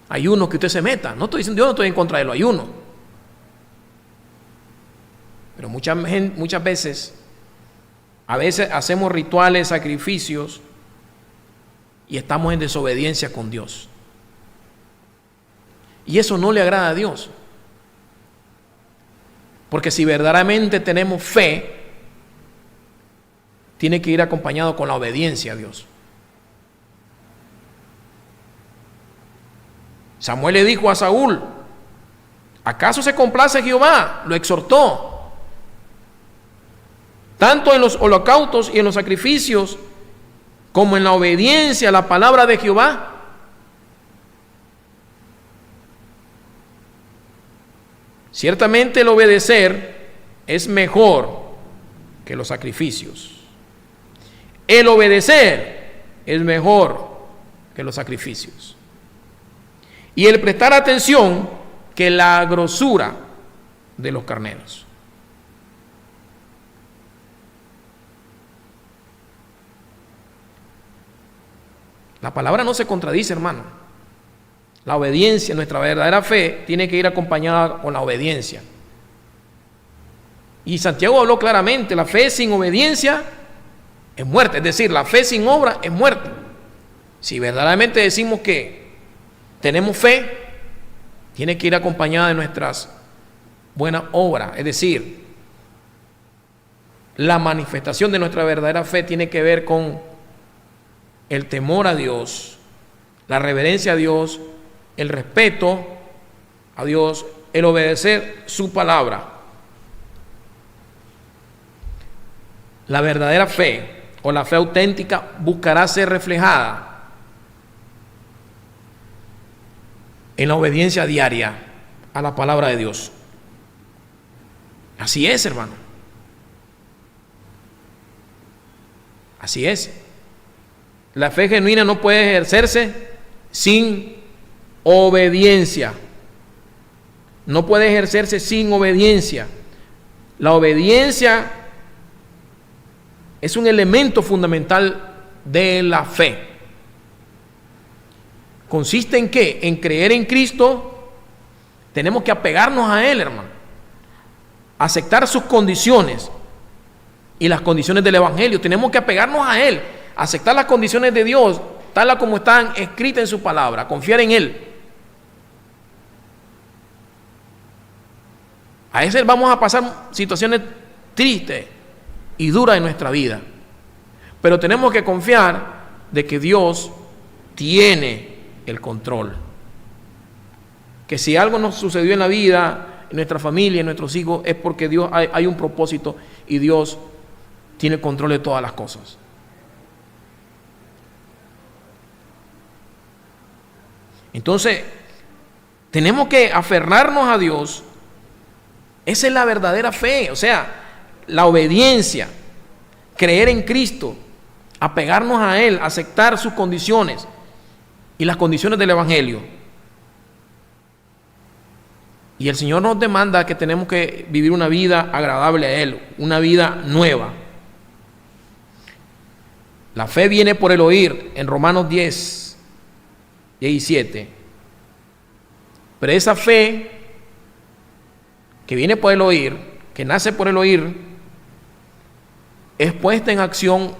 ayunos que usted se meta. No estoy diciendo, yo no estoy en contra de los ayunos. Pero muchas veces, a veces hacemos rituales, sacrificios y estamos en desobediencia con Dios. Y eso no le agrada a Dios. Porque si verdaderamente tenemos fe, tiene que ir acompañado con la obediencia a Dios. Samuel le dijo a Saúl, ¿acaso se complace Jehová? Lo exhortó. Tanto en los holocaustos y en los sacrificios, como en la obediencia a la palabra de Jehová. Ciertamente el obedecer es mejor que los sacrificios. El obedecer es mejor que los sacrificios. Y el prestar atención que la grosura de los carneros. La palabra no se contradice, hermano. La obediencia, nuestra verdadera fe, tiene que ir acompañada con la obediencia. Y Santiago habló claramente, la fe sin obediencia es muerte. Es decir, la fe sin obra es muerte. Si verdaderamente decimos que tenemos fe, tiene que ir acompañada de nuestras buenas obras. Es decir, la manifestación de nuestra verdadera fe tiene que ver con el temor a Dios, la reverencia a Dios, el respeto a Dios, el obedecer su palabra. La verdadera fe o la fe auténtica buscará ser reflejada en la obediencia diaria a la palabra de Dios. Así es, hermano. Así es. La fe genuina no puede ejercerse sin obediencia. No puede ejercerse sin obediencia. La obediencia es un elemento fundamental de la fe. ¿Consiste en qué? En creer en Cristo. Tenemos que apegarnos a Él, hermano. Aceptar sus condiciones y las condiciones del Evangelio. Tenemos que apegarnos a Él. Aceptar las condiciones de Dios, tal como están escritas en su palabra. Confiar en Él. A veces vamos a pasar situaciones tristes y duras en nuestra vida. Pero tenemos que confiar de que Dios tiene el control. Que si algo nos sucedió en la vida, en nuestra familia, en nuestros hijos, es porque Dios hay un propósito y Dios tiene el control de todas las cosas. Entonces, tenemos que aferrarnos a Dios. Esa es la verdadera fe, o sea, la obediencia, creer en Cristo, apegarnos a Él, aceptar sus condiciones y las condiciones del Evangelio. Y el Señor nos demanda que tenemos que vivir una vida agradable a Él, una vida nueva. La fe viene por el oír, en Romanos 10, 17. Pero esa fe que viene por el oír, que nace por el oír, es puesta en acción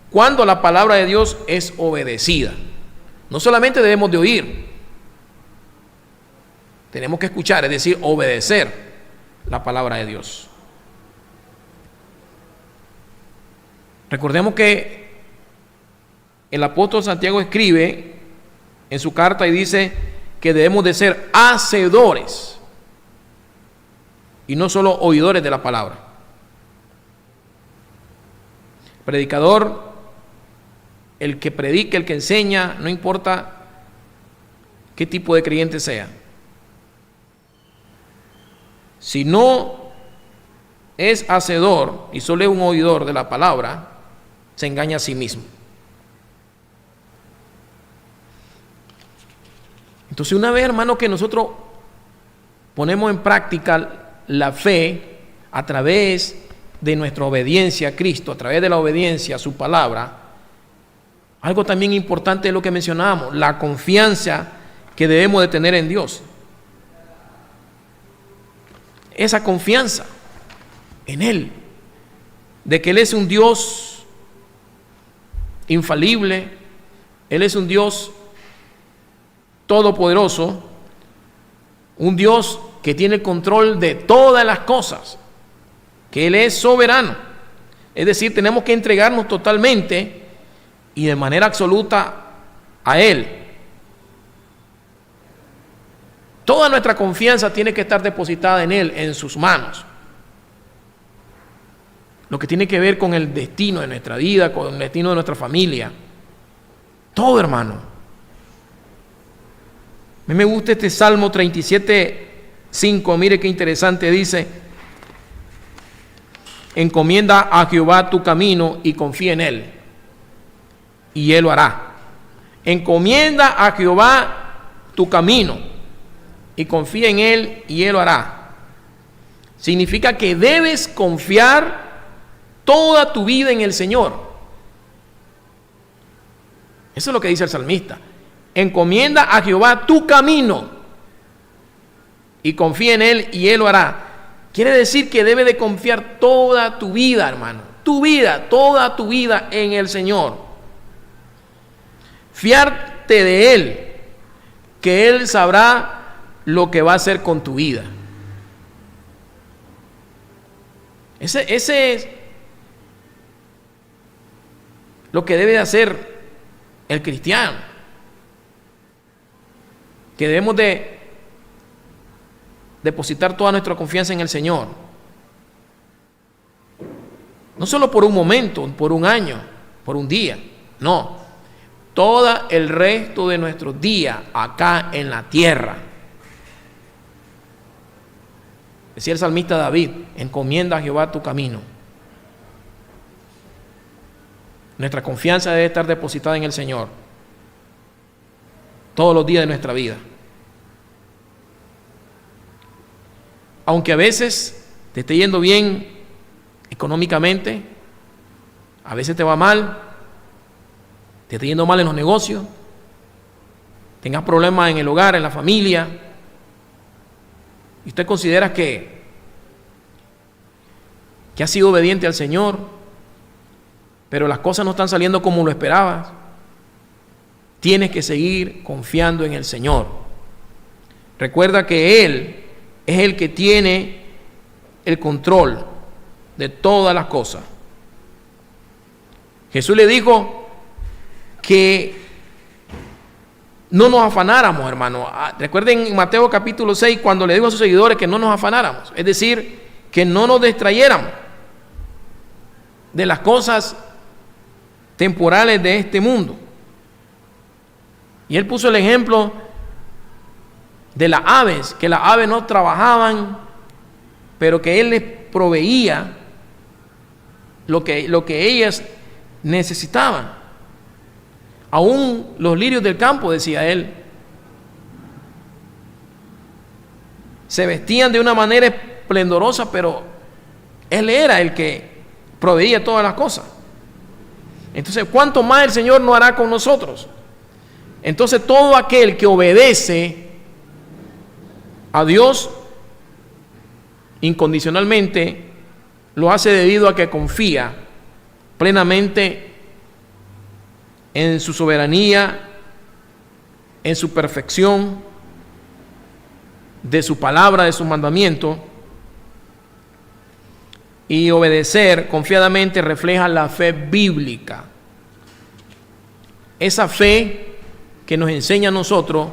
cuando la palabra de Dios es obedecida. No solamente debemos de oír, tenemos que escuchar, es decir, obedecer la palabra de Dios. Recordemos que el apóstol Santiago escribe en su carta y dice que debemos de ser hacedores y no solo oidores de la palabra. El predicador el que predica, el que enseña, no importa qué tipo de creyente sea. Si no es hacedor y solo es un oidor de la palabra, se engaña a sí mismo. Entonces, una vez, hermano, que nosotros ponemos en práctica la fe a través de nuestra obediencia a Cristo, a través de la obediencia a su palabra, algo también importante es lo que mencionábamos, la confianza que debemos de tener en Dios. Esa confianza en Él, de que Él es un Dios infalible, Él es un Dios todopoderoso, un Dios que tiene el control de todas las cosas, que Él es soberano. Es decir, tenemos que entregarnos totalmente y de manera absoluta a Él. Toda nuestra confianza tiene que estar depositada en Él, en sus manos. Lo que tiene que ver con el destino de nuestra vida, con el destino de nuestra familia. Todo, hermano. A mí me gusta este Salmo 37:5, mire qué interesante, dice: encomienda a Jehová tu camino y confía en Él, y Él lo hará. Encomienda a Jehová tu camino y confía en Él, y Él lo hará. Significa que debes confiar toda tu vida en el Señor. Eso es lo que dice el salmista. Encomienda a Jehová tu camino y confía en Él, y Él lo hará. Quiere decir que debe de confiar toda tu vida, hermano, tu vida, toda tu vida en el Señor. Fiarte de Él, que Él sabrá lo que va a hacer con tu vida. Ese es lo que debe de hacer el cristiano. Que debemos de depositar toda nuestra confianza en el Señor. No solo por un momento, por un año, por un día. No. Todo el resto de nuestros días acá en la tierra. Decía el salmista David: encomienda a Jehová tu camino. Nuestra confianza debe estar depositada en el Señor todos los días de nuestra vida. Aunque a veces te esté yendo bien económicamente, a veces te va mal, te esté yendo mal en los negocios, tengas problemas en el hogar, en la familia, y usted considera que has sido obediente al Señor, pero las cosas no están saliendo como lo esperabas, tienes que seguir confiando en el Señor. Recuerda que Él es el que tiene el control de todas las cosas. Jesús le dijo que no nos afanáramos, hermano. Recuerden en Mateo capítulo 6, cuando le dijo a sus seguidores que no nos afanáramos, es decir, que no nos distrayéramos de las cosas temporales de este mundo. Y Él puso el ejemplo de las aves, que las aves no trabajaban, pero que Él les proveía lo que ellas necesitaban. Aún los lirios del campo, decía Él, se vestían de una manera esplendorosa, pero Él era el que proveía todas las cosas. Entonces, ¿cuánto más el Señor no hará con nosotros? Entonces, todo aquel que obedece a Dios incondicionalmente lo hace debido a que confía plenamente en su soberanía, en su perfección, de su palabra, de su mandamiento. Y obedecer confiadamente refleja la fe bíblica. Esa fe que nos enseña a nosotros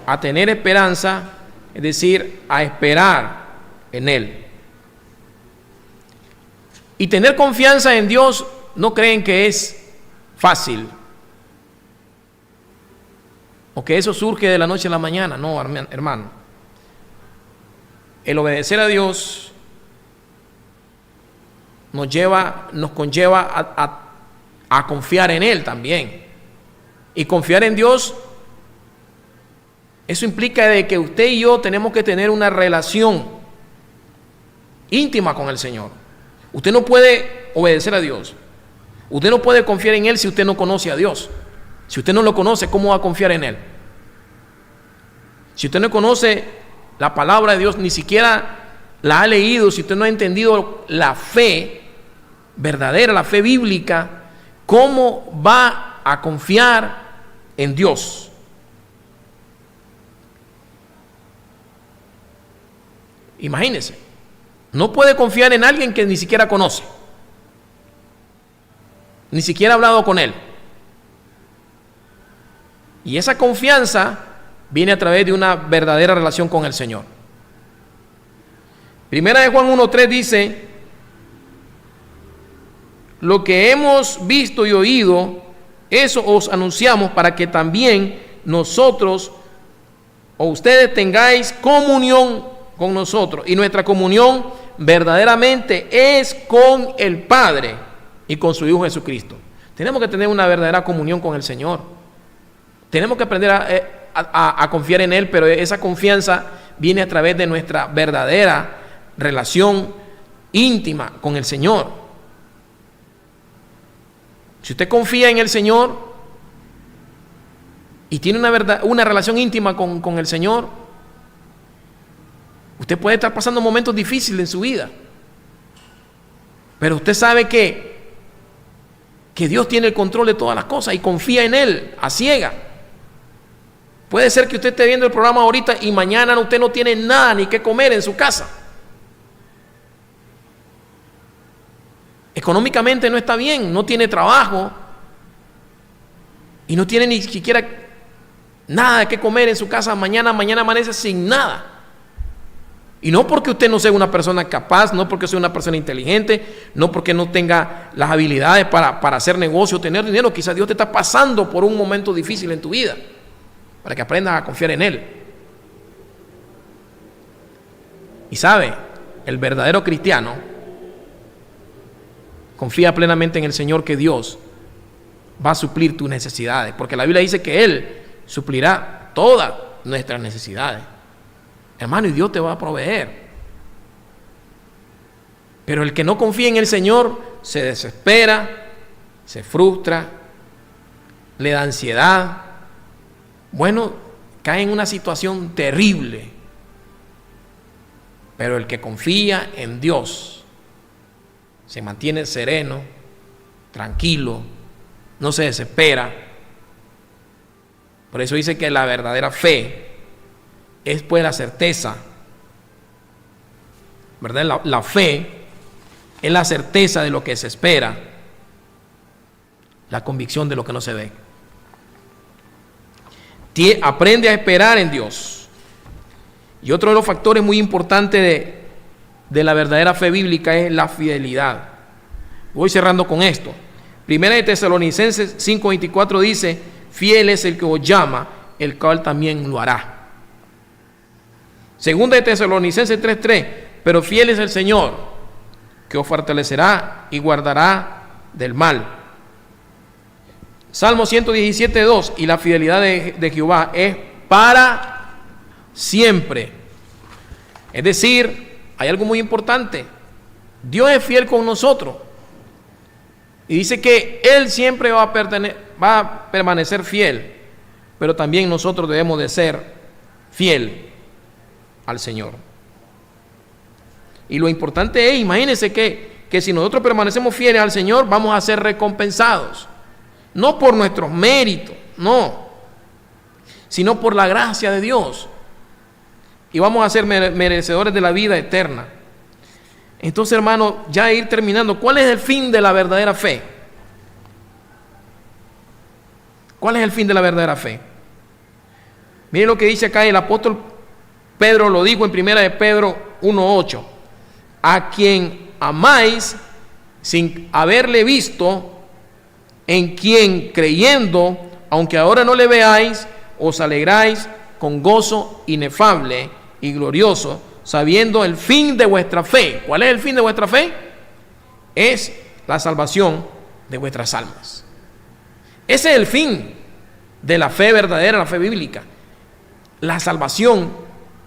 a tener esperanza, es decir, a esperar en Él. Y tener confianza en Dios, no creen que es fácil. o que eso surge de la noche a la mañana. No, hermano. El obedecer a Dios nos conlleva a confiar en Él también. Y confiar en Dios, eso implica de que usted y yo tenemos que tener una relación íntima con el Señor. Usted no puede obedecer a Dios. Usted no puede confiar en Él si usted no conoce a Dios. Si usted no lo conoce, ¿cómo va a confiar en Él? Si usted no conoce la palabra de Dios, ni siquiera la ha leído, si usted no ha entendido la fe verdadera, la fe bíblica, ¿cómo va a confiar en Dios? Imagínese, no puede confiar en alguien que ni siquiera conoce, ni siquiera ha hablado con él. Y esa confianza viene a través de una verdadera relación con el Señor. Primera de Juan 1:3 dice: lo que hemos visto y oído, eso os anunciamos, para que también nosotros o ustedes tengáis comunión con nosotros. Y nuestra comunión verdaderamente es con el Padre y con su Hijo Jesucristo. Tenemos que tener una verdadera comunión con el Señor. Tenemos que aprender a confiar en Él, pero esa confianza viene a través de nuestra verdadera relación íntima con el Señor. Si usted confía en el Señor y tiene una relación íntima con el Señor, usted puede estar pasando momentos difíciles en su vida, pero usted sabe que Dios tiene el control de todas las cosas y confía en Él a ciega. Puede ser que usted esté viendo el programa ahorita y mañana usted no tiene nada ni qué comer en su casa. Económicamente no está bien, no tiene trabajo y no tiene ni siquiera nada de qué comer en su casa. Mañana amanece sin nada. Y no porque usted no sea una persona capaz, no porque sea una persona inteligente, no porque no tenga las habilidades para hacer negocio, tener dinero. Quizás Dios te está pasando por un momento difícil en tu vida, para que aprendas a confiar en Él. Y sabe, el verdadero cristiano confía plenamente en el Señor, que Dios va a suplir tus necesidades, porque la Biblia dice que Él suplirá todas nuestras necesidades. Hermano, y Dios te va a proveer. Pero el que no confía en el Señor se desespera, se frustra, le da ansiedad. Bueno, cae en una situación terrible. Pero el que confía en Dios se mantiene sereno, tranquilo, no se desespera. Por eso dice que la verdadera fe es pues la certeza, ¿verdad? La fe es la certeza de lo que se espera, la convicción de lo que no se ve. Aprende a esperar en Dios. Y otro de los factores muy importantes de la verdadera fe bíblica es la fidelidad. Voy cerrando con esto. Primera de Tesalonicenses 5:24 dice: fiel es el que os llama, el cual también lo hará. Segunda de Tesalonicenses 3:3: pero fiel es el Señor, que os fortalecerá y guardará del mal. Salmo 117:2: y la fidelidad de Jehová es para siempre. Es decir, hay algo muy importante. Dios es fiel con nosotros. Y dice que Él siempre va a permanecer fiel. Pero también nosotros debemos de ser fiel al Señor. Y lo importante es, imagínense que si nosotros permanecemos fieles al Señor, vamos a ser recompensados. No por nuestros méritos, no, sino por la gracia de Dios. Y vamos a ser merecedores de la vida eterna. Entonces, hermano, ya ir terminando, ¿cuál es el fin de la verdadera fe? ¿Cuál es el fin de la verdadera fe? Miren lo que dice acá el apóstol Pedro, lo dijo en primera de Pedro 1:8: a quien amáis sin haberle visto, en quien creyendo, aunque ahora no le veáis, os alegráis con gozo inefable y glorioso, sabiendo el fin de vuestra fe. ¿Cuál es el fin de vuestra fe? Es la salvación de vuestras almas. Ese es el fin de la fe verdadera, la fe bíblica. La salvación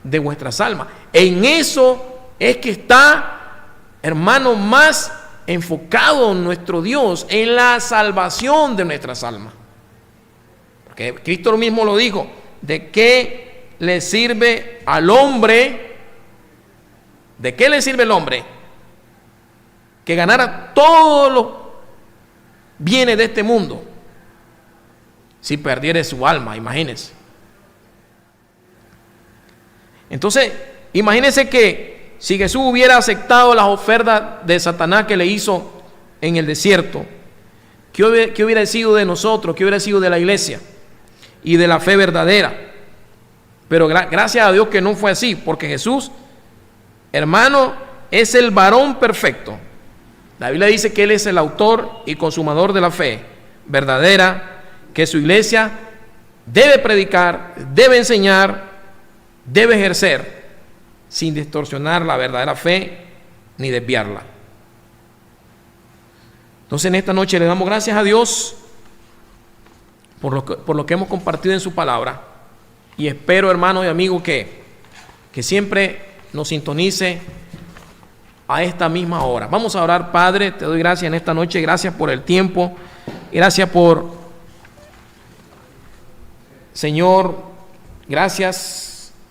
de vuestras almas. En eso es que está, hermano, más enfocado nuestro Dios, en la salvación de nuestras almas. Porque Cristo mismo lo dijo: ¿de qué le sirve al hombre? ¿De qué le sirve el hombre que ganara todos los bienes de este mundo si perdiere su alma? Imagínense. Entonces, imagínense que si Jesús hubiera aceptado las ofertas de Satanás que le hizo en el desierto, ¿qué hubiera sido de nosotros? ¿Qué hubiera sido de la iglesia y de la fe verdadera? Pero gracias a Dios que no fue así, porque Jesús, hermano, es el varón perfecto. La Biblia dice que Él es el autor y consumador de la fe verdadera, que su iglesia debe predicar, debe enseñar, debe ejercer, sin distorsionar la verdadera fe ni desviarla. Entonces, en esta noche le damos gracias a Dios por lo que hemos compartido en su palabra, y espero, hermano y amigo, que siempre nos sintonice a esta misma hora. Vamos a orar. Padre, te doy gracias en esta noche, gracias por el tiempo, gracias por, Señor, gracias